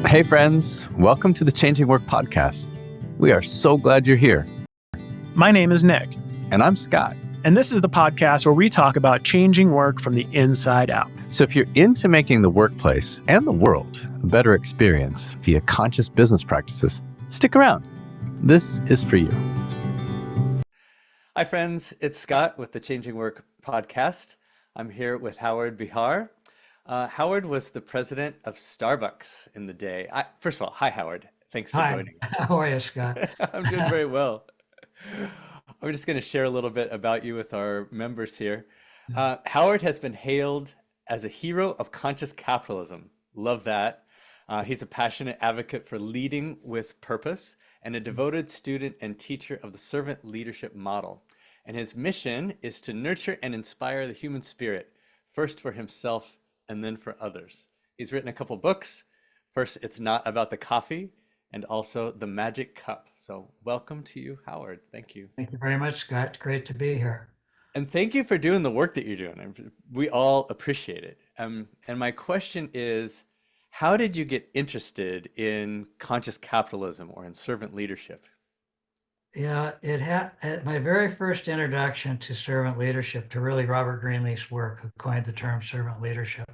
Hey, friends. Welcome to the Changing Work podcast. We are so glad you're here. My name is Nick, And I'm Scott. and this is the podcast where we talk about changing work from the inside out. So if you're into making the workplace and the world a better experience via conscious business practices, stick around. This is for you. Hi, friends. It's Scott with the Changing Work podcast. I'm here with Howard Behar. Howard was the president of Starbucks in the day. First of all, hi, Howard. Thanks for Hi, joining. how are you, Scott? I'm doing very well. I'm just going to share a little bit about you with our members here. Howard has been hailed as a hero of conscious capitalism. Love that. He's a passionate advocate for leading with purpose and a devoted student and teacher of the servant leadership model. And his mission is to nurture and inspire the human spirit, first for himself and then for others. He's written a couple books. First, It's Not About the Coffee, and also The Magic Cup. So welcome to you, Howard. Thank you. Thank you very much, Scott. Great to be here. And thank you for doing the work that you're doing. We all appreciate it. And my question is, how did you get interested in conscious capitalism or in servant leadership? It had my very first introduction to servant leadership, to really Robert Greenleaf's work, who coined the term servant leadership,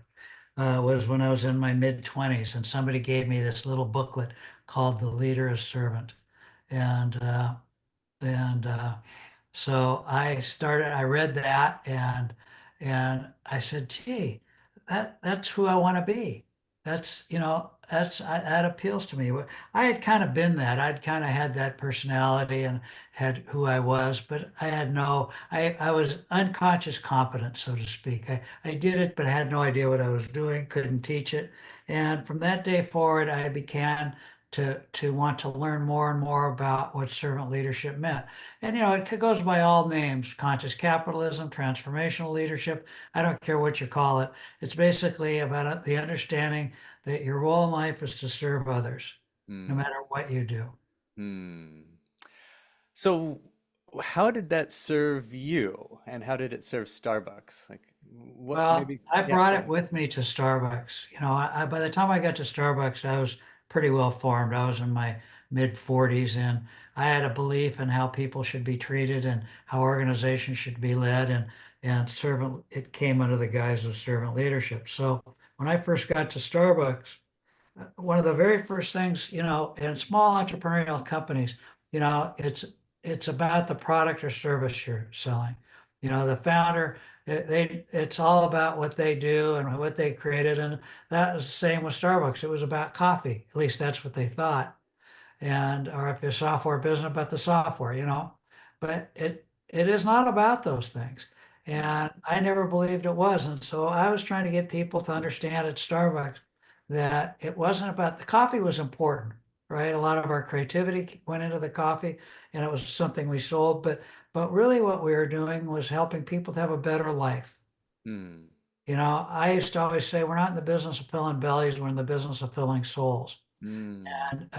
was when I was in my mid-20s, and somebody gave me this little booklet called "The Leader as Servant," and so I read that, and I said, "Gee, that's who I want to be. That appeals to me." I had kind of been that. I'd kind of had that personality and had who I was, but I was unconscious competent, so to speak. I did it, but I had no idea what I was doing, couldn't teach it. And from that day forward, I began to want to learn more and more about what servant leadership meant. And it goes by all names: conscious capitalism, transformational leadership. I don't care what you call it. It's basically about the understanding that your role in life is to serve others, no Hmm. matter what you do. Hmm. So how did that serve you? And how did it serve Starbucks? Like what Well, maybe, I yeah, brought go it ahead. with me to Starbucks. By the time I got to Starbucks, I was pretty well formed. I was in my mid 40s, and I had a belief in how people should be treated and how organizations should be led, and servant. It came under the guise of servant leadership. So when I first got to Starbucks, one of the very first things, in small entrepreneurial companies, it's about the product or service you're selling. The founder, it's all about what they do and what they created, and that was the same with Starbucks. It was about coffee, at least that's what they thought. And or if you're a software business, about the software. But it is not about those things. And I never believed it was. And so I was trying to get people to understand at Starbucks that it wasn't about the coffee was important, right? A lot of our creativity went into the coffee, and it was something we sold, but really what we were doing was helping people to have a better life. Hmm. I used to always say we're not in the business of filling bellies, we're in the business of filling souls. Hmm. And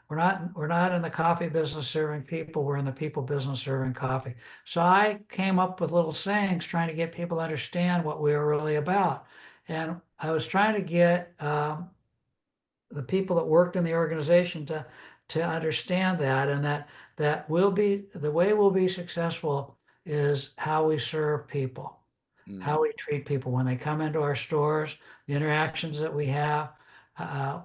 we're not in the coffee business serving people, we're in the people business serving coffee. So I came up with little sayings trying to get people to understand what we were really about. And I was trying to get the people that worked in the organization to understand that, and that will be the way we'll be successful is how we serve people, how Hmm. we treat people when they come into our stores, the interactions that we have,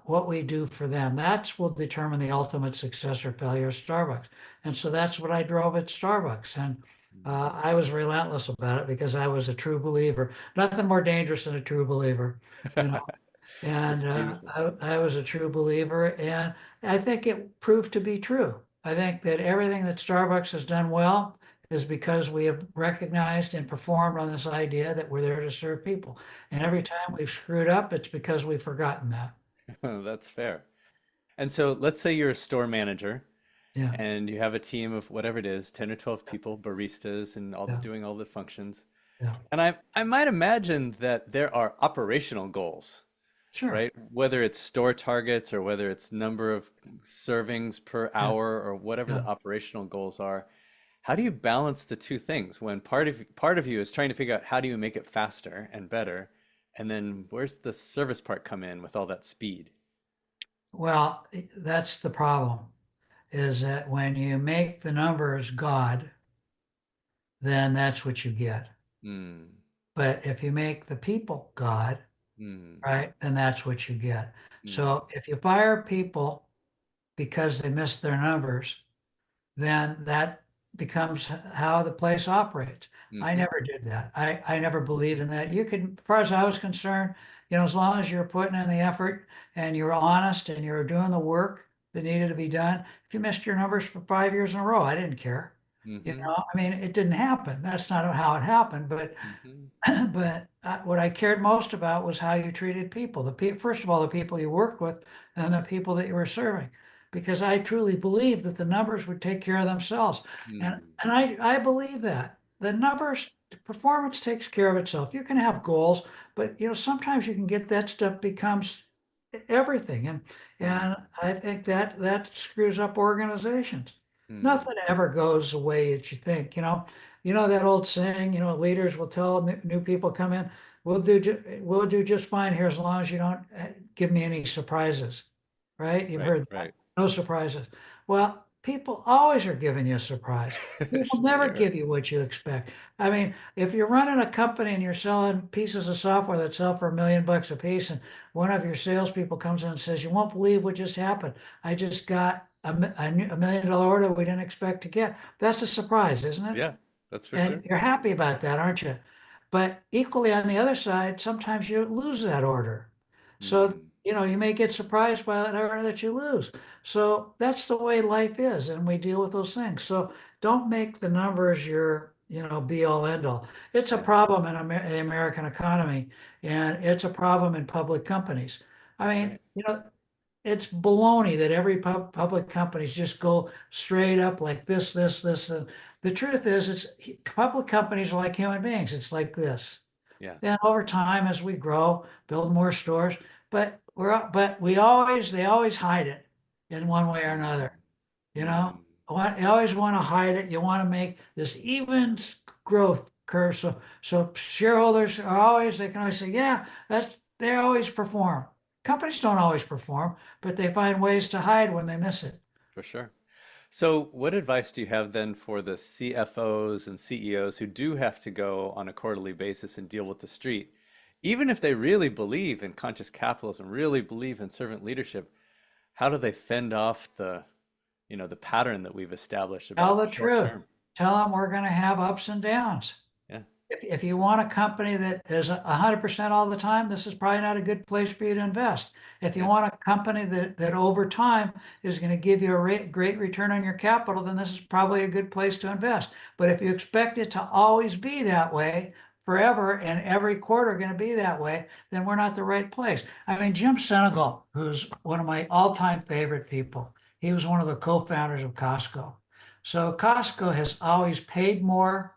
what we do for them. That's will determine the ultimate success or failure of Starbucks. And so that's what I drove at Starbucks. And I was relentless about it because I was a true believer. Nothing more dangerous than a true believer, you know. That's And beautiful. I was a true believer, and I think it proved to be true. I think that everything that Starbucks has done well is because we have recognized and performed on this idea that we're there to serve people. And every time we've screwed up, it's because we've forgotten that. That's fair. And so let's say you're a store manager Yeah, and you have a team of whatever it is, 10 or 12 people, baristas and all yeah, doing all the functions. yeah. And I might imagine that there are operational goals, Sure. right? Whether it's store targets or whether it's number of servings per Yeah, hour or whatever yeah. the operational goals are. How do you balance the two things when part of you is trying to figure out how do you make it faster and better, and then where's the service part come in with all that speed? Well, that's the problem, is that when you make the numbers God, then that's what you get. Mm, But if you make the people God, mm, right, then that's what you get. mm, So if you fire people because they missed their numbers, then that becomes how the place operates. I mm-hmm, never did that. I never believed in that. You could, as far as I was concerned, as long as you're putting in the effort and you're honest and you're doing the work that needed to be done, if you missed your numbers for 5 years in a row, I didn't care. mm-hmm, I mean, it didn't happen. That's not how it happened, but mm-hmm, but what I cared most about was how you treated people. First of all, the people you worked with, and the people that you were serving, because I truly believed that the numbers would take care of themselves, and mm, I believe that the numbers, performance takes care of itself. You can have goals, but sometimes you can get that stuff becomes everything, and mm, I think that screws up organizations. mm. Nothing ever goes the way that you think. That old saying, leaders will tell new people come in, we'll do just fine here as long as you don't give me any surprises, right? You've Right, heard that. right. No surprises. Well, people always are giving you a surprise. People Sure they never are. give you what you expect. I mean, if you're running a company and you're selling pieces of software that sell for $1 million a piece, and one of your salespeople comes in and says, "You won't believe what just happened. I just got $1 million order we didn't expect to get." That's a surprise, isn't it? Yeah, that's for And sure. you're happy about that, aren't you? But equally on the other side, sometimes you lose that order. So, Mm, you may get surprised by that order that you lose. So that's the way life is, and we deal with those things. So don't make the numbers your, be all end all. It's a yeah, problem in the American economy, and it's a problem in public companies. I that's mean, right. it's baloney that every public companies just go straight up like this. And the truth is, public companies are like human beings. It's like this. Yeah. Then over time, as we grow, build more stores, but they always hide it in one way or Mm, another. You know, mm, you always want to hide it. You want to make this even growth curve. So shareholders are always, they can always say, yeah, they always perform. Companies don't always perform, but they find ways to hide when they miss it. for sure. So, what advice do you have then for the CFOs and CEOs who do have to go on a quarterly basis and deal with the street? Even if they really believe in conscious capitalism, really believe in servant leadership, how do they fend off the pattern that we've established Tell about the short truth. term? Tell them we're going to have ups and downs. Yeah. If you want a company that is 100% all the time, this is probably not a good place for you to invest. If you Yeah. want a company that over time is going to give you a great return on your capital, then this is probably a good place to invest. But if you expect it to always be that way forever and every quarter going to be that way, then we're not the right place. I mean, Jim Senegal, who's one of my all-time favorite people, he was one of the co-founders of Costco. So Costco has always paid more,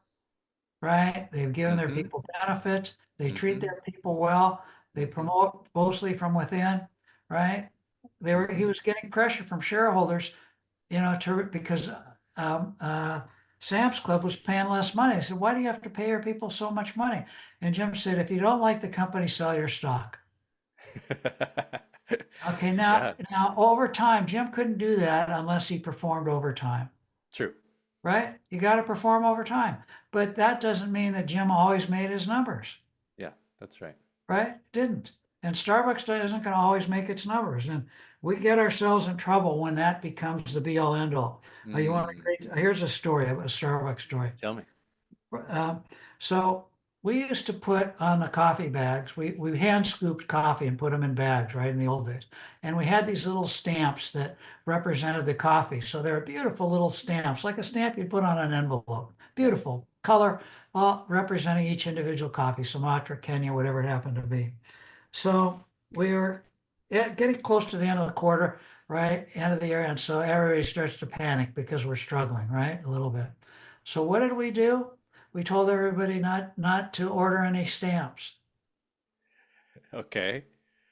right? They've given their Mm-hmm. people benefits. They treat Mm-hmm. their people well. They Mm-hmm. promote mostly from within, right? He Mm-hmm. was getting pressure from shareholders, because um, uh, Sam's Club was paying less money. I said, "Why do you have to pay your people so much money?" And Jim said, "If you don't like the company, sell your stock." Okay, now, Yeah, now over time, Jim couldn't do that unless he performed over time, true. right? You got to perform over time. But that doesn't mean that Jim always made his numbers. Yeah, that's right. Right? Didn't. And Starbucks isn't going to always make its numbers. And we get ourselves in trouble when that becomes the be all end all. You want to Mm, create, here's a story, a Starbucks story. tell me. Um, so we used to put on the coffee bags, we hand scooped coffee and put them in bags, right, in the old days. And we had these little stamps that represented the coffee. So they're beautiful little stamps, like a stamp you'd put on an envelope. Yeah. Beautiful color, all representing each individual coffee, Sumatra, Kenya, whatever it happened to be. So we were getting close to the end of the quarter, right? End of the year. And so everybody starts to panic because we're struggling, right? A little bit. So what did we do? We told everybody not to order any stamps, Okay.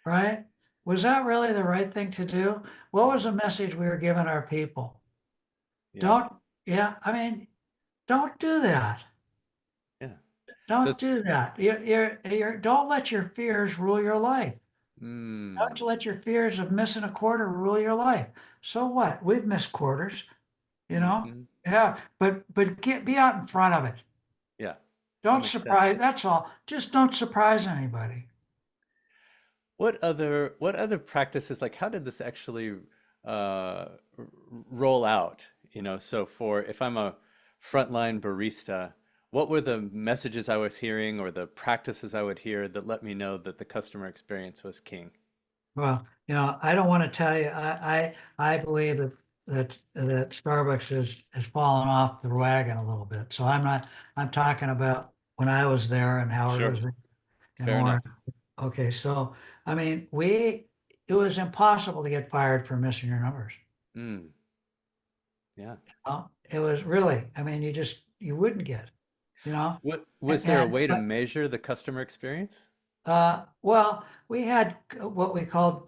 right? Was that really the right thing to do? What was the message we were giving our people? Yeah. Don't, yeah, I mean, don't do that. Yeah. So Don't it's do that. Don't let your fears rule your life. Don't Mm. you let your fears of missing a quarter rule your life. So what? We've missed quarters, you know? Mm-hmm. Yeah, but be out in front of it. Yeah, that Don't makes sense. surprise, that's all. Just don't surprise anybody. What other practices, like how did this actually roll out? So for if I'm a frontline barista, what were the messages I was hearing or the practices I would hear that let me know that the customer experience was king? Well, I don't want to tell you, I believe that Starbucks has fallen off the wagon a little bit. So I'm talking about when I was there and Howard Sure, was there and fair Orrin. enough. Okay, so I mean, it was impossible to get fired for missing your numbers. Mm, yeah. It was really, I mean, you wouldn't get, you know, What was there a and way to but measure the customer experience? Well, we had what we called,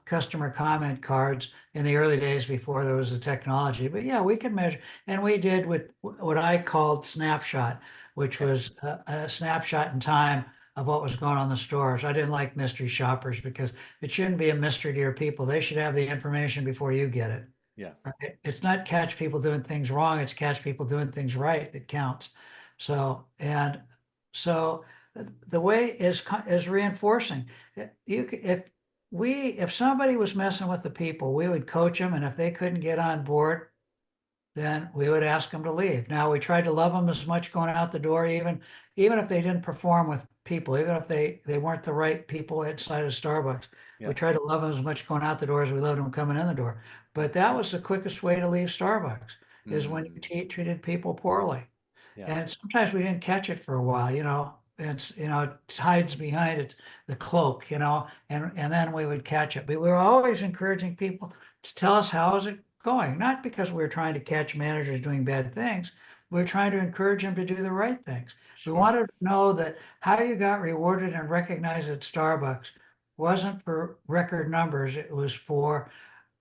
customer comment cards in the early days before there was the technology. But yeah, we could measure, and we did with what I called snapshot, which Okay. was a snapshot in time of what was going on in the stores. I didn't like mystery shoppers because it shouldn't be a mystery to your people. They should have the information before you get it. Yeah. Right? It's not catch people doing things wrong, it's catch people doing things right that counts. So the way is reinforcing. If somebody was messing with the people, we would coach them, and if they couldn't get on board, then we would ask them to leave. Now, we tried to love them as much going out the door, even if they didn't perform with people, even if they weren't the right people inside of Starbucks. We Yeah. tried to love them as much going out the door as we loved them coming in the door. But that was the quickest way to leave Starbucks, is when you Mm, treated people poorly. yeah. And sometimes we didn't catch it for a while, it hides behind it, the cloak, and then we would catch it. But we were always encouraging people to tell us how is it going, not because we were trying to catch managers doing bad things. We were trying to encourage them to do the right things. We Sure. wanted to know that how you got rewarded and recognized at Starbucks wasn't for record numbers. It was for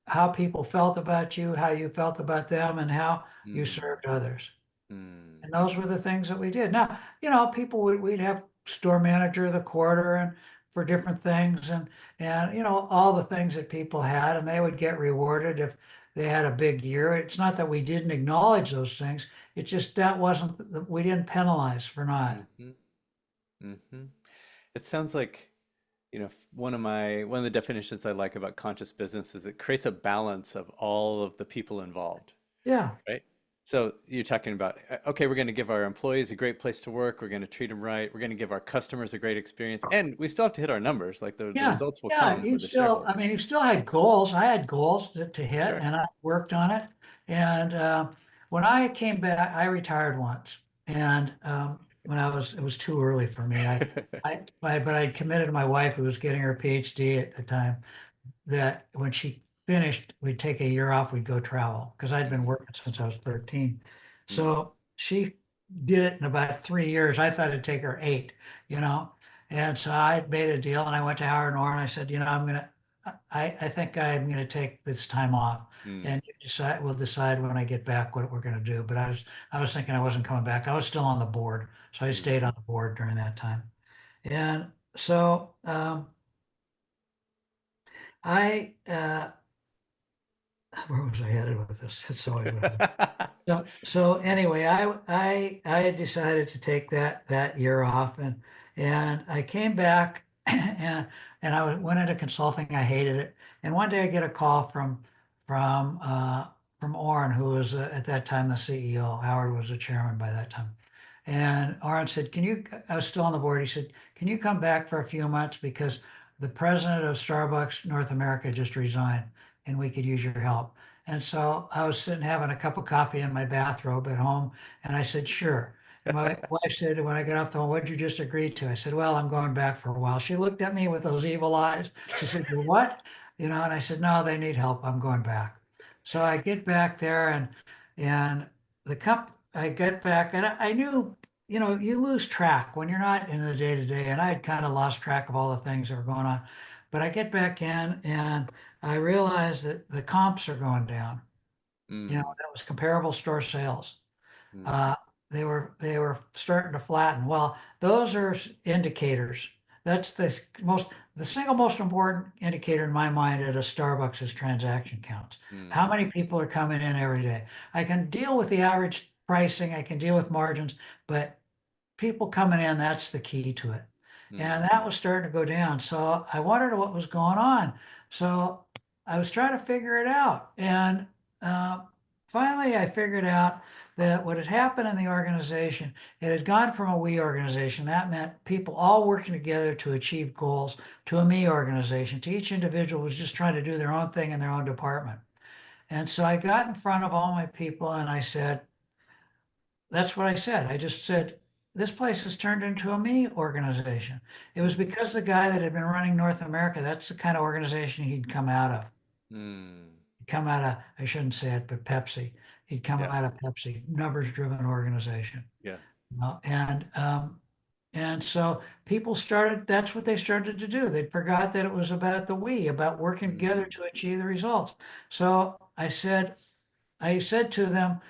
how people felt about you, how you felt about them, and how you Mm, served others. mm, And those were the things that we did. Now, we'd have store manager of the quarter and for different things and all the things that people had, and they would get rewarded if they had a big year. It's not that we didn't acknowledge those things. It's just that wasn't we didn't penalize for not. mm-hmm, mm-hmm. It sounds like, one of the definitions I like about conscious business is it creates a balance of all of the people involved, Yeah. right? So you're talking about, okay, we're going to give our employees a great place to work. We're going to treat them right. We're going to give our customers a great experience. And we still have to hit our numbers. Like the Yeah, results will yeah, come for the shareholders. you still had goals. I had goals to hit Sure. and I worked on it. And when I came back, I retired once. And it was too early for me. But I committed to my wife, who was getting her PhD at the time, that when she finished, we'd take a year off, we'd go travel because I'd been Mhm. working since I was 13. Mm, So she did it in about 3 years. I thought it'd take her eight, you know. And so I made a deal and I went to Howard and Orr and I said, I think I'm gonna take this time off. mm, And we'll decide when I get back what we're gonna do. But I was thinking I wasn't coming back. I was still on the board. So I stayed mm. on the board during that time. And so I where was I headed with this? It's always so anyway, I decided to take that year off and I came back and went into consulting. I hated it. And one day I get a call from from Orrin, who was at that time the CEO. Howard was the chairman by that time. And Orrin said, "Can you?" I was still on the board. He said, "Can you come back for a few months because the president of Starbucks North America just resigned, and we could use your help." And so I was sitting having a cup of coffee in my bathrobe at home, and I said, "Sure." And my wife said, when I got off the phone, "What did you just agree to?" I said, "Well, I'm going back for a while." She looked at me with those evil eyes. She said, "You what?" And I said, "No, they need help. I'm going back." So I get back there and I get back and I knew, you lose track when you're not in the day to day. And I had kind of lost track of all the things that were going on. But I get back in and I realized that the comps are going down. Mm, That was comparable store sales. mm, Uh, they were starting to flatten. Well, those are indicators That's the single most important indicator in my mind at a Starbucks is transaction counts. How Mm, many people are coming in every day? I can deal with the average pricing, I can deal with margins, but people coming in, that's the key to it. mm, And that was starting to go down. So I wondered what was going on. So I was trying to figure it out. And uh, finally, I figured out that what had happened in the organization, it had gone from a we organization. That meant people all working together to achieve goals, to a me organization, to each individual was just trying to do their own thing in their own department. And so I got in front of all my people and I said, that's what I said. I just said, this place has turned into a me organization. It was because the guy that had been running North America, that's the kind of organization he'd come out of. mm. He'd come out of, I shouldn't say it, but Pepsi. He'd come Yeah, out of Pepsi, numbers driven organization. yeah. And so people started, that's what they started to do. They forgot that it was about the we, about working together Mm, to achieve the results. So I said to them,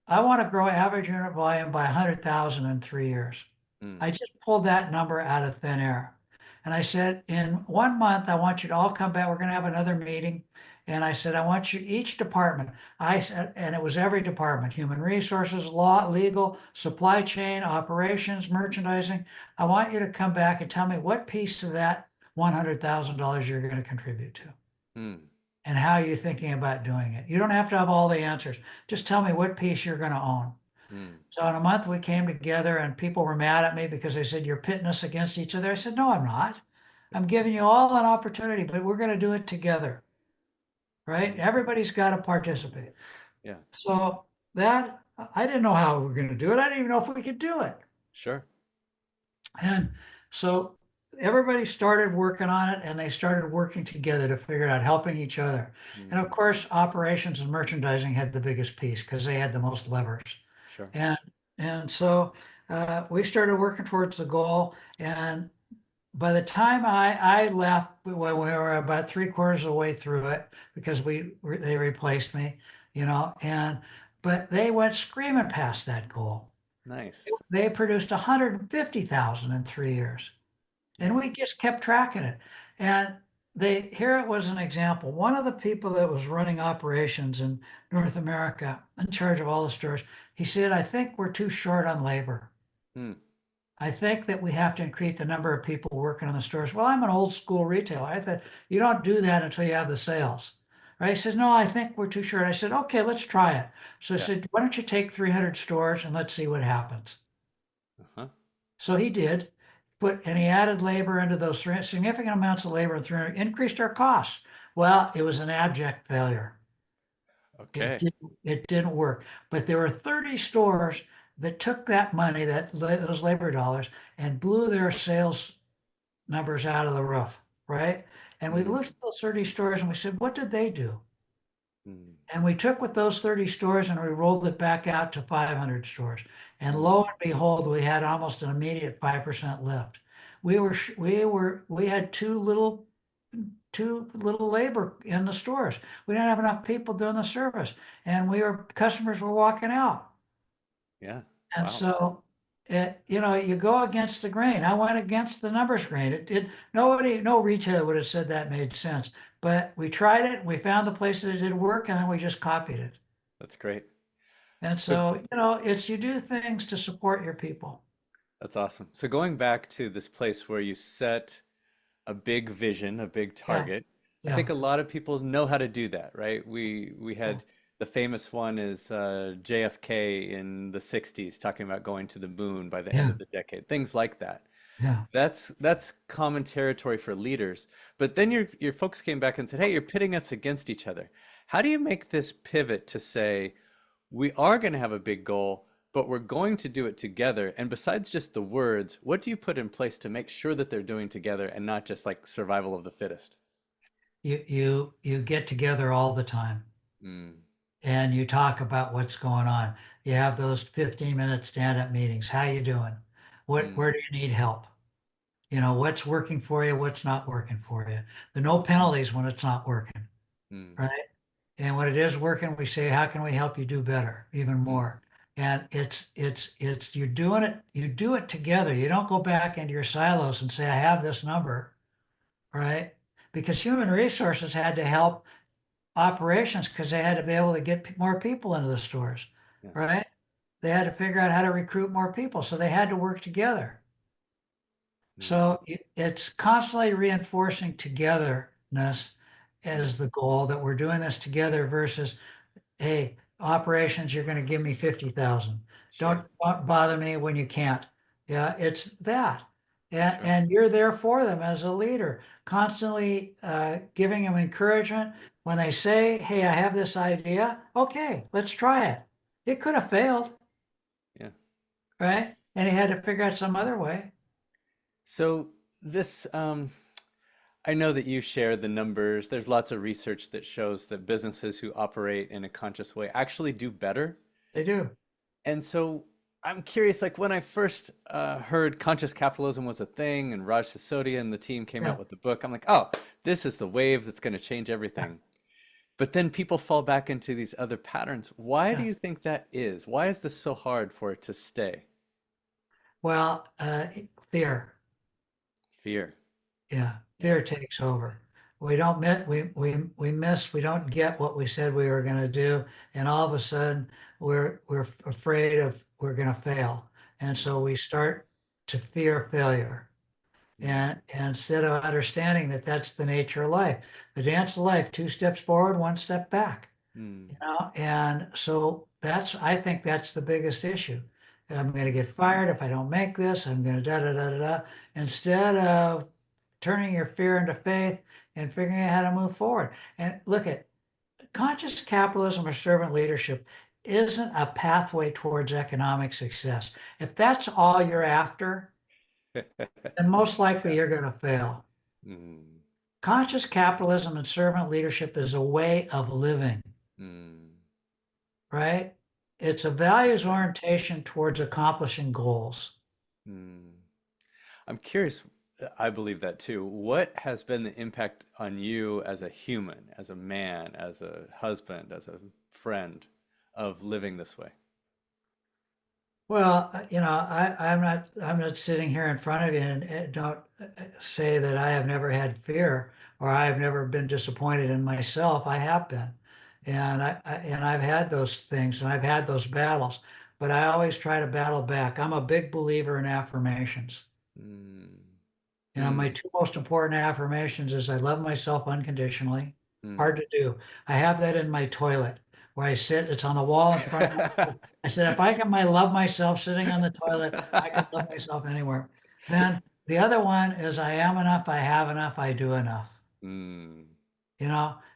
I want to grow average unit volume by 100,000 in 3 years. mm, I just pulled that number out of thin air. And I said, in 1 month, I want you to all come back. We're going to have another meeting. And I said, I want you, each department, I said, and it was every department, human resources, law, legal, supply chain, operations, merchandising. I want you to come back and tell me what piece of that $100,000 you're going to contribute to mm, and how you're thinking about doing it. You don't have to have all the answers. Just tell me what piece you're going to own. mm, So in a month we came together and people were mad at me because they said, you're pitting us against each other. I said, no, I'm not. I'm giving you all an opportunity, but we're going to do it together, right? mm. Everybody's got to participate. Yeah, So that I didn't know how we were going to do it. I didn't even know if we could do it. sure. And so everybody started working on it and they started working together to figure it out, helping each other. And of Mm, course, operations and merchandising had the biggest piece because they had the most levers. sure. And and so we started working towards the goal. And by the time I left, we were about three-quarters of the way through it because they replaced me, and but they went screaming past that goal. Nice. They produced 150,000 in 3 years. And we Nice. just kept tracking it. And here it was an example. One of the people that was running operations in North America, in charge of all the stores, he said, I think we're too short on labor. Mm, I think that we have to increase the number of people working in the stores. Well, I'm an old school retailer. I thought you don't do that until you have the sales. Right? He says, no, I think we're too short. I said, okay, let's try it. So I yeah. said, why don't you take 300 stores and let's see what happens. Uh-huh. So he did, and he added labor into those significant amounts of labor and 300, increased our costs. Well, it was an abject failure. Okay. It didn't work. But there were 30 stores that took that money, those labor dollars, and blew their sales numbers out of the roof, right? And we Mm, looked at those 30 stores and we said, what did they do? mm, And we took with those 30 stores and we rolled it back out to 500 stores. And lo mm, and behold, we had almost an immediate 5% lift. We had too little labor in the stores. We didn't have enough people doing the service, and customers were walking out. yeah. And Wow. so you go against the grain. I went against the numbers grain. No retailer would have said that made sense. But we tried it, we found the place that it did work, and then we just copied it. That's great. And So so, it's you do things to support your people. that's awesome. So going back to this place where you set a big vision, a big Yeah, target. I yeah, think a lot of people know how to do that, right? We yeah, had the famous one is JFK in the 60s talking about going to the moon by the end yeah, of the decade, things like that. yeah. That's common territory for leaders. But then your folks came back and said, "Hey, you're pitting us against each other." How do you make this pivot to say we are going to have a big goal, but we're going to do it together? And besides just the words, what do you put in place to make sure that they're doing together and not just like survival of the fittest? You get together all the time Mm, and you talk about what's going on. You have those 15-minute stand-up meetings. How you doing? mm, Where do you need help? What's working for you, what's not working for you. The no penalties when it's not working, mm, right? And when it is working, we say, how can we help you do better, even mm, more? And it's you do it together. You don't go back into your silos and say, I have this number, right? Because human resources had to help operations because they had to be able to get more people into the stores, Yeah. right? They had to figure out how to recruit more people. So they had to work together. Mm. So it's constantly reinforcing togetherness Yeah. as the goal that we're doing this together versus, hey, operations, you're going to give me 50,000. Sure. Don't bother me when you can't. Yeah, it's that. Sure. And you're there for them as a leader, constantly giving them encouragement. When they say, hey, I have this idea, okay, let's try it. It could have failed, Yeah. right? And he had to figure out some other way. So this, I know that you share the numbers. There's lots of research that shows that businesses who operate in a conscious way actually do better. They do. And so I'm curious, like when I first heard conscious capitalism was a thing and Raj Sisodia and the team came Yeah. out with the book, I'm like, oh, this is the wave that's going to change Yeah. everything. But then people fall back into these other patterns. Why do Yeah. you think that is? Why is this so hard for it to stay? Well, fear. Fear. Yeah, Yeah. fear takes over. We don't miss, we miss, we don't get what we said we were going to do, and all of a sudden we're afraid of we're going to fail, and Mm, so we start to fear failure. mm, And instead of understanding that that's the nature of life, the dance of life, two steps forward, one step back, mm, and so I think that's the biggest issue. I'm going to get fired if I don't make this. I'm going to da da da da da. Instead of turning your fear into faith and figuring out how to move forward. And look at conscious capitalism or servant leadership isn't a pathway towards economic success. If that's all you're after, then most likely you're going to fail. mm, Conscious capitalism and servant leadership is a way of living, mm. right? It's a values orientation towards accomplishing goals. Mm. I'm curious, I believe that too. What has been the impact on you as a human, as a man, as a husband, as a friend of living this way? Well, I'm not sitting here in front of you and don't say that I have never had fear or I have never been disappointed in myself. I have been, and I've had those things and I've had those battles, but I always try to battle back. I'm a big believer in affirmations. Mm, My mm, two most important affirmations is I love myself unconditionally. mm. Hard to do. I have that in my toilet where I sit. It's on the wall in front of me. I said, if I can my love myself sitting on the toilet, I can love myself anywhere. Then the other one is I am enough, I have enough, I do enough. Mm,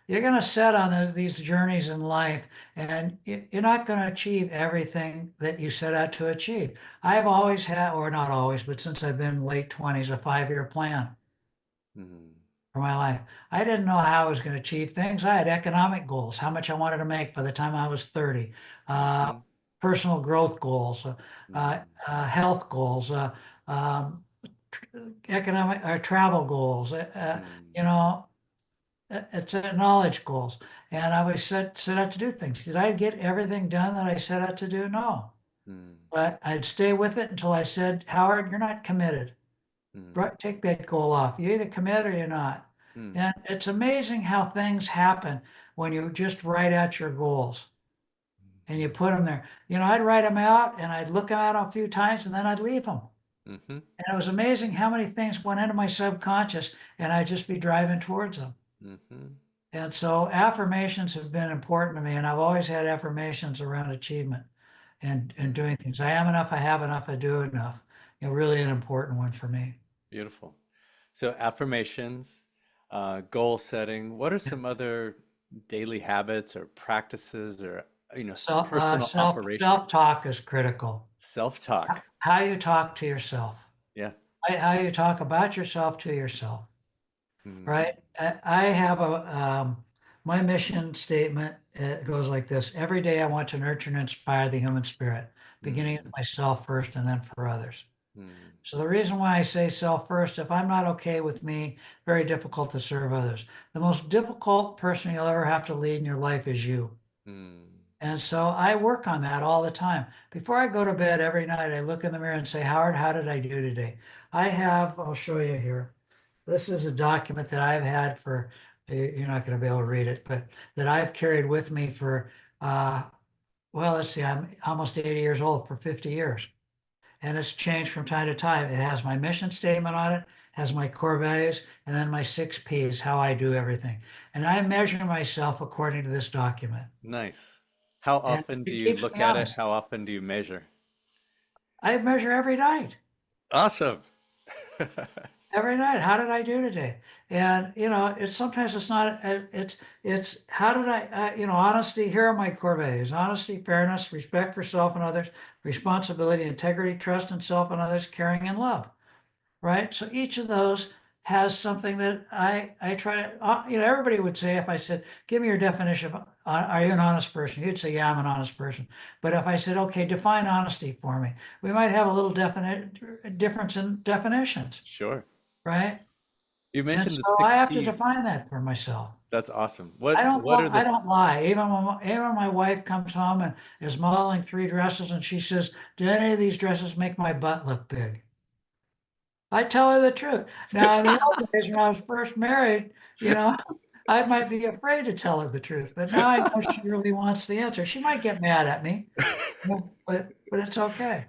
You're going to set on these journeys in life and you're not going to achieve everything that you set out to achieve. I've always had, or not always, but since I've been late 20s, a 5-year plan mm, for my life. I didn't know how I was going to achieve things. I had economic goals, how much I wanted to make by the time I was 30, mhm, personal growth goals, mm, health goals, um, economic travel goals, mm, you know, it's knowledge goals. And I was set out to do things. Did I get everything done that I set out to do? No. mm, But I'd stay with it until I said, Howard, you're not committed. mm, Right, take that goal off. You either commit or you're not. mm, And it's amazing how things happen when you just write out your goals and you put them there. I'd write them out and I'd look at them a few times and then I'd leave them. mhm, mhm, And it was amazing how many things went into my subconscious and I'd just be driving towards them. mhm, And so affirmations have been important to me, and I've always had affirmations around achievement and mm. doing things. I am enough, I have enough, I do enough. Really an important one for me. Beautiful. So affirmations, goal setting. What are some other daily habits or practices or personal operations? Self-talk is critical. Self-talk. How you talk to yourself, Yeah. how you talk about yourself to yourself, Mm, right? I have my mission statement goes like this. Every day I want to nurture and inspire the human spirit, beginning with mm, myself first and then for others. mm, So the reason why I say self first, if I'm not okay with me, very difficult to serve others. The most difficult person you'll ever have to lead in your life is you. mm, And so I work on that all the time. Before I go to bed every night, I look in the mirror and say, Howard, how did I do today? I'll show you here. This is a document that I've had for, you're not going to be able to read it, but that I've carried with me for, well, let's see, I'm almost 80 years old, for 50 years. And it's changed from time to time. It has my mission statement on it, has my core values, and then my 6 Ps, how I do everything. And I measure myself according to this document. Nice. How And often do it you keeps look me at it? honest. How often do you measure? I measure every night. Awesome. Every night. How did I do today? And it's sometimes it's not. It's how did honesty. Here are my core values: honesty, fairness, respect for self and others, responsibility, integrity, trust in self and others, caring and love. Right. So each of those has something that I try to. Everybody would say, if I said, "Give me your definition of are you an honest person?" You'd say, "Yeah, I'm an honest person." But if I said, "Okay, define honesty for me," we might have a little definite difference in definitions. Sure. Right. You And mentioned the so I six have to P's. define that for myself. That's awesome. I What don't what lie. are I the don't lie. Even when my wife comes home and is modeling 3 dresses and she says, "Do any of these dresses make my butt look big?" I tell her the truth. Now, in the old days when I was first married, you know, I might be afraid to tell her the truth, but now I know she really wants the answer. She might get mad at me, but it's okay.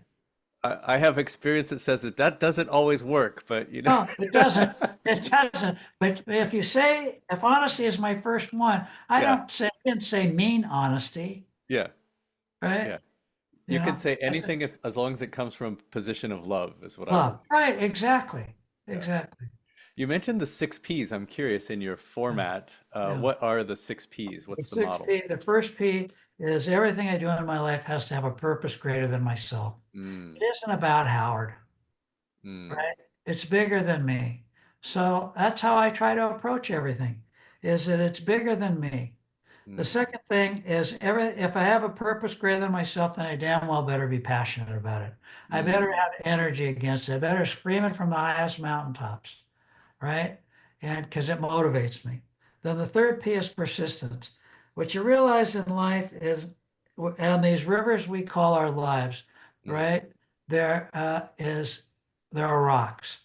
I have experience that says that doesn't always work, but you know. No, it doesn't. It doesn't. But if honesty is my first one, Yeah, I didn't say mean honesty, yeah, right? yeah. You can say I said anything if as long as it comes from a position of love is what I learned. love. Right, exactly. Yeah. Exactly. You mentioned the six P's. I'm curious in your Yeah. format, Yeah. what are the six P's? The What's the six model? P, the first P is everything I do in my life has to have a purpose greater than myself. It Mm, isn't about Howard, mm, right? It's bigger than me. So that's how I try to approach everything, is that it's bigger than me. The mm, second thing is if I have a purpose greater than myself, then I damn well better be passionate about it. I better mm, have energy against it. I better scream it from the highest mountaintops, right? And because it motivates me. Then the third P is persistence. What you realize in life is, and these rivers we call our lives, mm. right? There are rocks.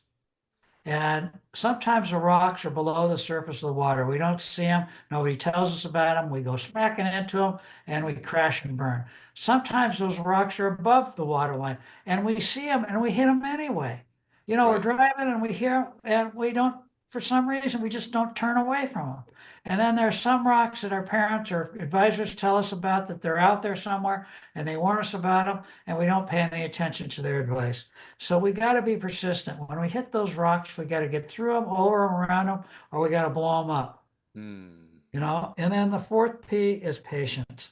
And sometimes the rocks are below the surface of the water. We don't see them. Nobody tells us about them. We go smacking into them and we crash and burn. Sometimes those rocks are above the water line and we see them and we hit them anyway. We're Right. driving and we hear 'em and we don't, for some reason, we just don't turn away from them. And then there's some rocks that our parents or advisors tell us about, that they're out there somewhere and they warn us about them and we don't pay any attention to their advice. So we got to be persistent. When we hit those rocks, we got to get through them, over them, around them, or we got to blow them up, Mm, And then the fourth P is patience.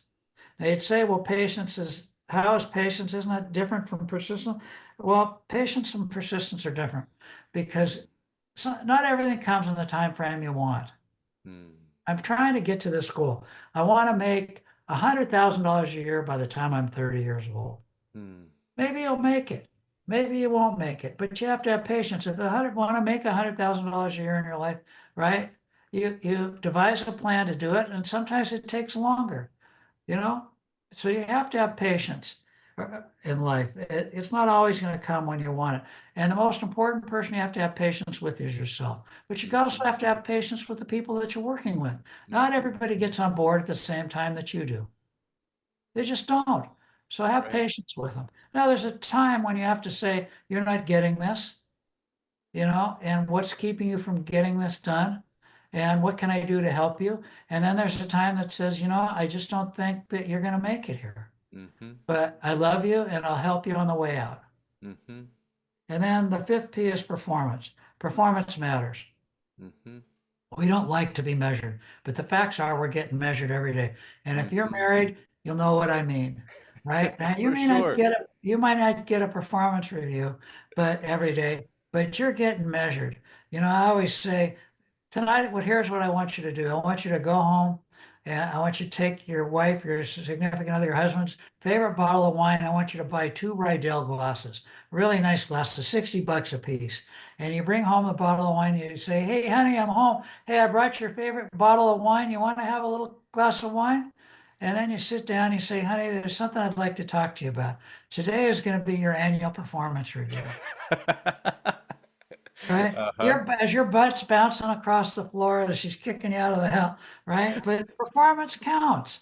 Now you'd say, well, how is patience? Isn't that different from persistence? Well, patience and persistence are different because not everything comes in the time frame you want. mm, I'm trying to get to this goal. I want to make $100,000 a year by the time I'm 30 years old. mm, Maybe you'll make it. Maybe you won't make it, but you have to have patience. If you want to make $100,000 a year in your life, right? You devise a plan to do it, and sometimes it takes longer, you know. So you have to have patience in life. It's not always going to come when you want it. And the most important person you have to have patience with is yourself. But you also mhm, have to have patience with the people that you're working with. Not mhm. everybody gets on board at the same time that you do. They just don't. So That's have right. patience with them. Now, there's a time when you have to say, you're not getting this, and what's keeping you from getting this done? And what can I do to help you? And then there's a time that says, I just don't think that you're going to make it here, Mhm, but I love you and I'll help you on the way out. mhm, And then the fifth P is performance. Performance matters. mhm, We don't like to be measured, but the facts are we're getting measured every day. And if you're mhm. married, you'll know what I mean. Right? Now For sure. you might not get a performance review, but every day, but you're getting measured. I always say tonight, here's what I want you to do. I want you to go home and I want you to take your wife, your significant other, your husband's favorite bottle of wine. I want you to buy 2 Rydell glasses, really nice glasses, $60 a piece. And you bring home the bottle of wine. You say, "Hey, honey, I'm home. Hey, I brought your favorite bottle of wine. You want to have a little glass of wine?" And then you sit down and you say, honey, there's something I'd like to talk to you about. Today is going to be your annual performance review, right? Uh-huh. As your butt's bouncing across the floor as she's kicking you out of the hell, right? But performance counts.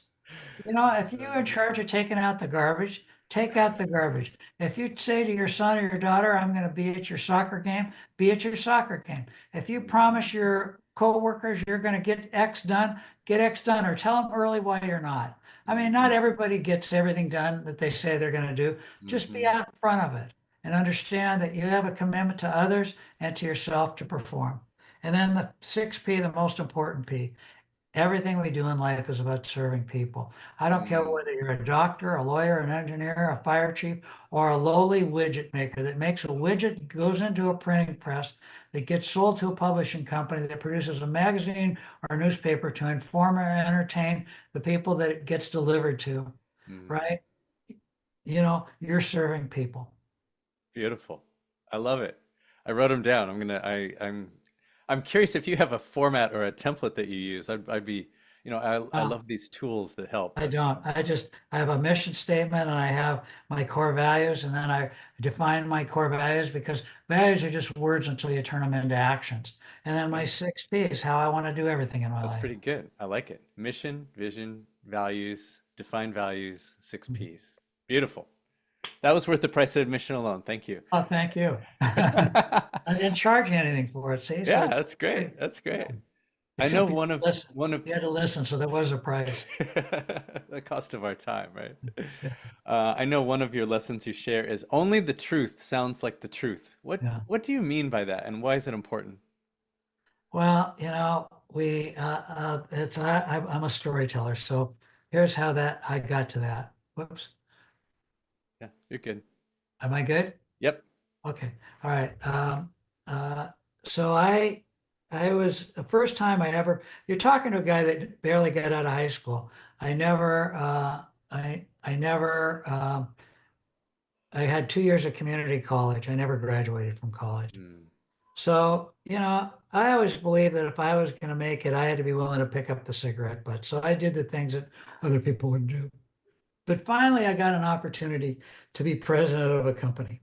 You know, if you're in charge of taking out the garbage, take out the garbage. If you say to your son or your daughter, I'm going to be at your soccer game, be at your soccer game. If you promise your coworkers you're going to get X done, get X done, or tell them early why you're not. I mean, not Mhm. everybody gets everything done that they say they're going to do. Just be Mhm. out in front of it and understand that you have a commitment to others and to yourself to perform. And then the 6P, the most important P, everything we do in life is about serving people. I don't care Mm. whether you're a doctor, a lawyer, an engineer, a fire chief, or a lowly widget maker that makes a widget that goes into a printing press that gets sold to a publishing company that produces a magazine or a newspaper to inform or entertain the people that it gets delivered to, Mm. right? You know, you're serving people. Beautiful. I love it. I wrote them down. I'm curious if you have a format or a template that you use. I'd be, I Uh, love these tools that help. I don't. I have a mission statement and I have my core values, and then I define my core values because values are just words until you turn them into actions. And then my Yeah, 6P is how I want to do everything in my that's life. pretty good. I like it. Mission, vision, values, define values, six Mhm. P's. Beautiful. That was worth the price of admission alone. Thank you. Oh, thank you. I didn't charge you anything for it. See, so Yeah, it's that's free. great. That's Yeah. great. I know Except you listen. one of You had to listen, so there was a price. the cost of our time, right? Yeah. I know one of your lessons you share is only the truth sounds like the truth. Yeah. What do you mean by that, and why is it important? Well, I'm a storyteller, so here's how that I got to that. Whoops. Yeah, you're good. Am I good? Yep. Okay. All right. Uh, so I was the first time I ever, you're talking to a guy that barely got out of high school. I never, I had 2 years of community college. I never graduated from college. Mm, So, I always believed that if I was going to make it, I had to be willing to pick up the cigarette butt. So I did the things that other people wouldn't do. But finally, I got an opportunity to be president of a company.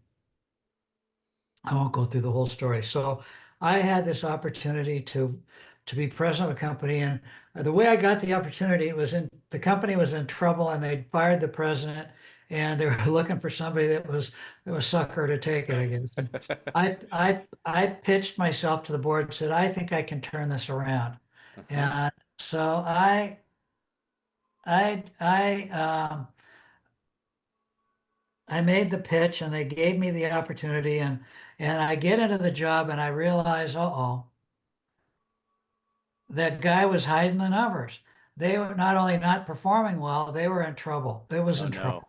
I won't go through the whole story. So I had this opportunity to be president of a company, and the way I got the opportunity, it was in the company was in trouble, and they'd fired the president, and they were looking for somebody that was sucker to take it, I guess. And I pitched myself to the board and said, I think I can turn this around. uh-huh. And so I made the pitch and they gave me the opportunity, and I get into the job and I realize, uh-oh, that guy was hiding the numbers. They were not only not performing well, they were in trouble. It was Oh in no. trouble.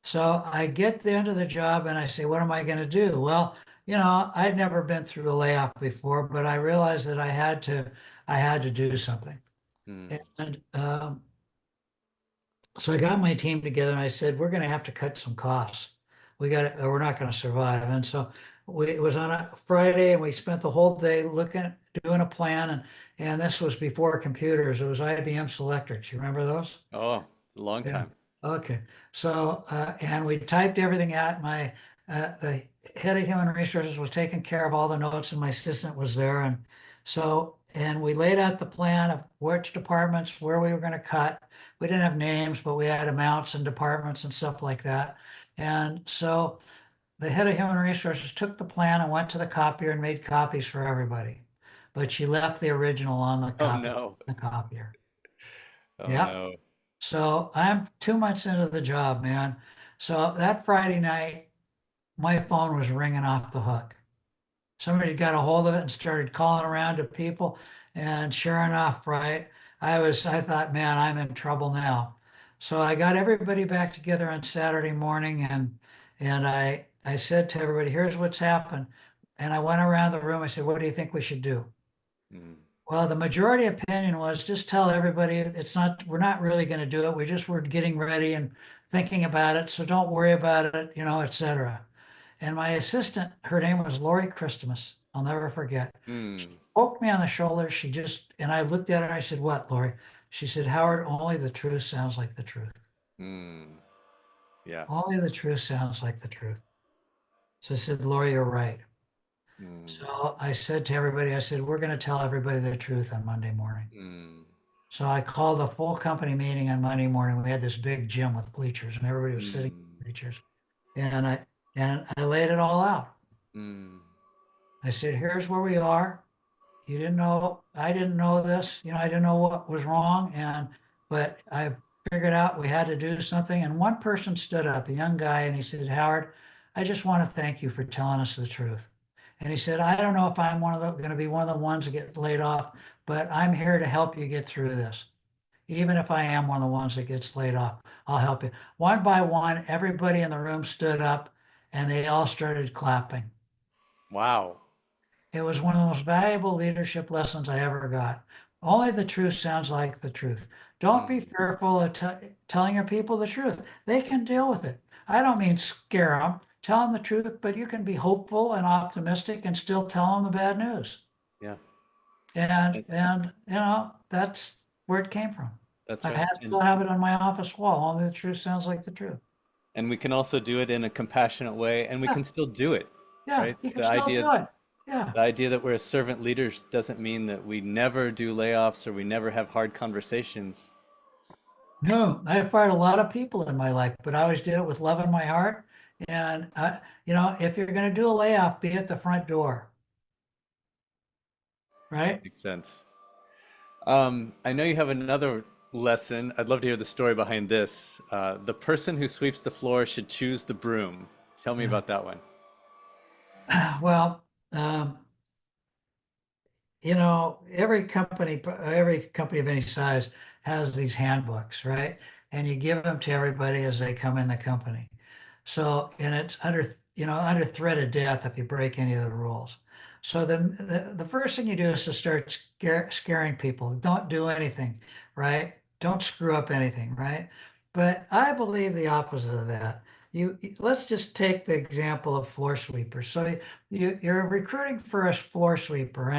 So I get the end of the job and I say, what am I going to do? Well, I'd never been through a layoff before, but I realized that I had to do something. Mm, And so I got my team together and I said, we're going to have to cut some costs. We're not going to survive. And so it was on a Friday and we spent the whole day doing a plan. And this was before computers. It was IBM Selectrics. You remember those? oh, it's a long Yeah. time. Okay. So, and we typed everything out. The head of human resources was taking care of all the notes and my assistant was there. And we laid out the plan of which departments, where we were going to cut. We didn't have names, but we had amounts and departments and stuff like that. And so the head of human resources took the plan and went to the copier and made copies for everybody. But she left the original on Oh no. the copier. Oh Yep. no. So I'm 2 months into the job, man. So that Friday night, my phone was ringing off the hook. Somebody got a hold of it and started calling around to people. And sure enough, right, I thought, man, I'm in trouble now. So I got everybody back together on Saturday morning and I said to everybody, here's what's happened. And I went around the room. I said, what do you think we should do? Mm, Well, the majority opinion was just tell everybody we're not really going to do it. We're getting ready and thinking about it. So don't worry about it, et cetera. And my assistant, her name was Lori Christmas. I'll never forget. She mm, poked me on the shoulder. And I looked at her. I said, what, Lori? She said, Howard, only the truth sounds like the truth. Mm. Yeah. Only the truth sounds like the truth. So I said, Lori, you're right. Mm. So I said to everybody, I said, we're going to tell everybody the truth on Monday morning. Mm. So I called a full company meeting on Monday morning. We had this big gym with bleachers and everybody was sitting in Mm. the bleachers. And I laid it all out. Mm. I said, here's where we are. You didn't know, I didn't know this, I didn't know what was wrong. But I figured out we had to do something. And one person stood up, a young guy, and he said, Howard, I just want to thank you for telling us the truth. And he said, I don't know if I'm going to be one of the ones that get laid off, but I'm here to help you get through this. Even if I am one of the ones that gets laid off, I'll help you. One by one, everybody in the room stood up and they all started clapping. Wow. It was one of the most valuable leadership lessons I ever got. Only the truth sounds like the truth. Don't be Mm. fearful of telling your people the truth. They can deal with it. I don't mean scare them. Tell them the truth, but you can be hopeful and optimistic and still tell them the bad news. Yeah. And that's where it came from. That's I right. still have it on my office wall. Only the truth sounds like the truth. And we can also do it in a compassionate way, and we Yeah, can still do it, yeah, right? you can The still idea do it. Yeah. the idea that we're servant leaders doesn't mean that we never do layoffs or we never have hard conversations. No, I have fired a lot of people in my life, but I always did it with love in my heart. And if you're going to do a layoff, be at the front door, right? Makes sense. I know you have another lesson. I'd love to hear the story behind this. The person who sweeps the floor should choose the broom. Tell me Yeah. about that one. Well, um, every company of any size has these handbooks, right? And you give them to everybody as they come in the company. So, and it's under threat of death if you break any of the rules. So the first thing you do is to start scaring people. Don't do anything, right? Don't screw up anything, right? But I believe the opposite of that. Let's just take the example of floor sweepers. So you're recruiting for a floor sweeper,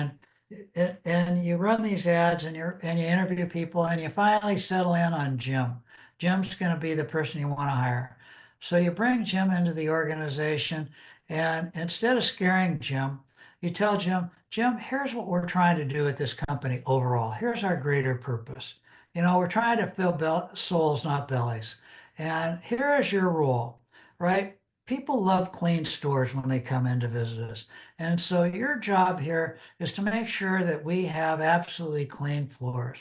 and you run these ads and you interview people and you finally settle in on Jim. Jim's going to be the person you want to hire. So you bring Jim into the organization, and instead of scaring Jim, you tell Jim, Jim, here's what we're trying to do at this company overall. Here's our greater purpose. We're trying to fill souls, not bellies. And here is your role, right? People love clean stores when they come in to visit us. And so your job here is to make sure that we have absolutely clean floors.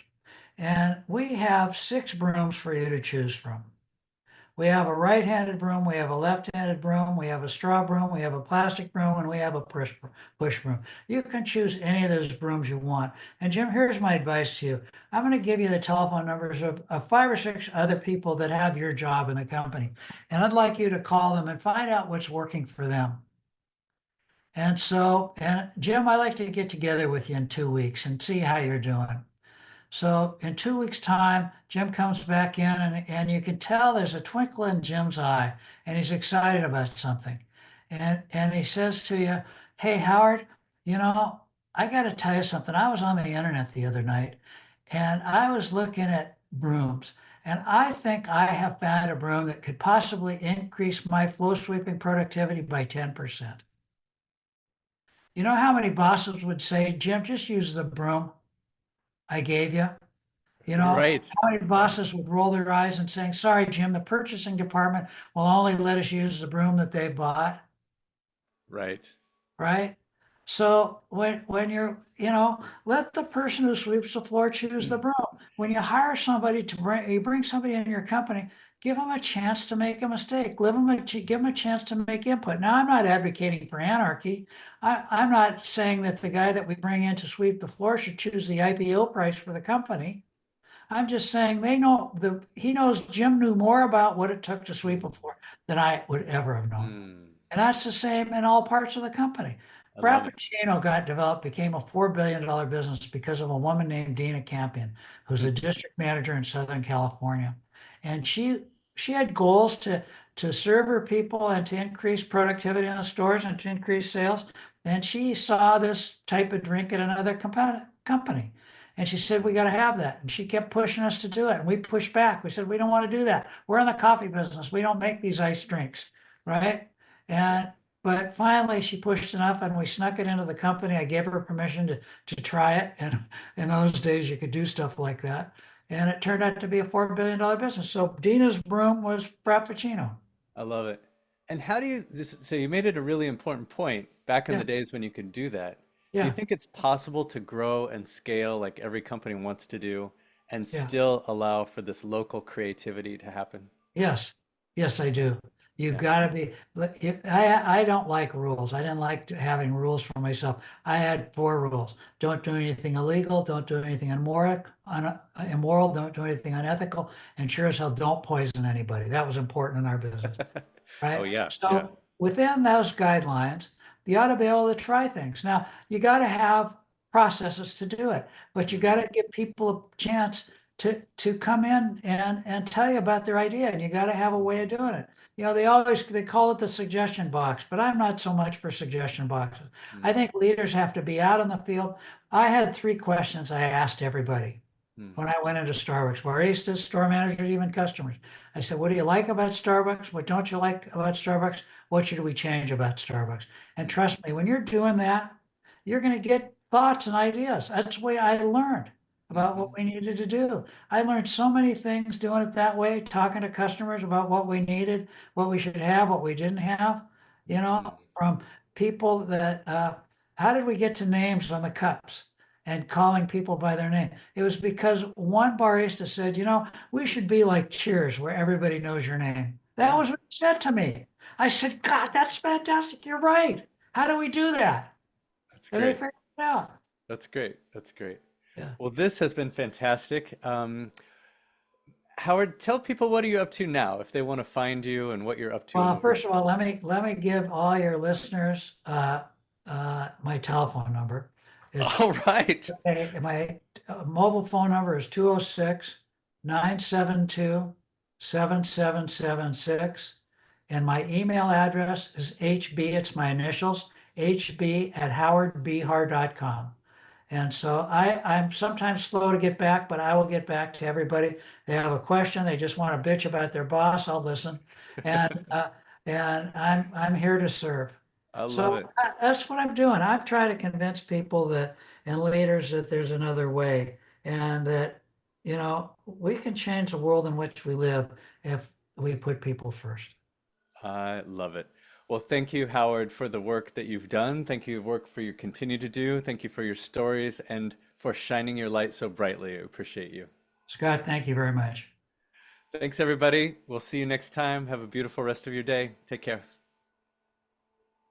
And we have 6 brooms for you to choose from. We have a right-handed broom, we have a left-handed broom, we have a straw broom, we have a plastic broom, and we have a push broom. You can choose any of those brooms you want. And Jim, here's my advice to you. I'm going to give you the telephone numbers of 5 or 6 other people that have your job in the company. And I'd like you to call them and find out what's working for them. And Jim, I like to get together with you in 2 weeks and see how you're doing. So in 2 weeks' time, Jim comes back in and you can tell there's a twinkle in Jim's eye and he's excited about something. And he says to you, Hey, Howard, you know, I got to tell you something. I was on the internet the other night and I was looking at brooms. And I think I have found a broom that could possibly increase my floor sweeping productivity by 10%. You know how many bosses would say, Jim, just use the broom I gave you? Right. How many bosses would roll their eyes and saying, sorry, Jim, the purchasing department will only let us use the broom that they bought, Right. right? So when let the person who sweeps the floor choose the broom. When you hire somebody you bring somebody in your company, give them a chance to make a mistake. Give them a chance to make input. Now, I'm not advocating for anarchy. I'm not saying that the guy that we bring in to sweep the floor should choose the IPO price for the company. I'm just saying he knows Jim knew more about what it took to sweep a Mm. floor than I would ever have known. Mm. And that's the same in all parts of the company. I love it. Frappuccino got developed, became a $4 billion business because of a woman named Dina Campion, who's a Mm. district manager in Southern California. And she had goals to serve her people and to increase productivity in the stores and to increase sales. And she saw this type of drink at another company. And she said, we got to have that. And she kept pushing us to do it. And we pushed back. We said, we don't want to do that. We're in the coffee business. We don't make these ice drinks, right? And but finally she pushed enough and we snuck it into the company. I gave her permission to try it. And in those days you could do stuff like that. And it turned out to be a $4 billion business. So Dina's broom was Frappuccino. I love it. And how do you, so you made it a really important point back in Yeah, the days when you could do that. Do you yeah, think it's possible to grow and scale like every company wants to do and yeah. still allow for this local creativity to happen? Yes, yes, I do. You Yeah. got to be. I don't like rules. I didn't like having rules for myself. I had four rules: don't do anything illegal, don't do anything immoral, don't do anything unethical, and sure as hell don't poison anybody. That was important in our business, Oh right? yeah, yeah. So within those guidelines, you ought to be able to try things. Now, you got to have processes to do it, but you got Hmm. to give people a chance to come in and tell you about their idea, and you got to have a way of doing it. They call it the suggestion box, but I'm not so much for suggestion boxes. I Hmm. think leaders have to be out in the field. I had three questions I asked everybody Hmm. when I went into Starbucks, baristas, store managers, even customers. I said, what do you like about Starbucks? What don't you like about Starbucks? What should we change about Starbucks? And Hmm. trust me, when you're doing that, you're going to get thoughts and ideas. That's the way I learned about what Hmm. we needed to do. I learned so many things doing it that way, talking to customers about what we needed, what we should have, what we didn't have, Hmm. from people that, how did we get to names on the cups and calling people by their name? It was because one barista said, we should be like Cheers, where everybody knows your name. That Yeah, was what he said to me. I said, God, that's fantastic. You're right. How do we do that? that's And they great. figured it out. That's great. That's great. Yeah. Well, this has been fantastic. Howard, tell people what are you up to now if they want to find you and what you're up to in the Well, world. first of all, let me give all your listeners my telephone number. It's All right. my mobile phone number is 206 972 7776, and my email address is hb, it's my initials, hb@howardbehar.com. And so I'm sometimes slow to get back, but I will get back to everybody. They have a question, they just want to bitch about their boss, I'll listen. And I'm here to serve. I love So it. that's what I'm doing. I'm trying to convince people that and leaders that there's another way, and that we can change the world in which we live if we put people first. I love it. Well, thank you, Howard, for the work that you've done. Thank you, work for you continue to do. Thank you for your stories and for shining your light so brightly. I appreciate you. Scott, thank you very much. Thanks, everybody. We'll see you next time. Have a beautiful rest of your day. Take care.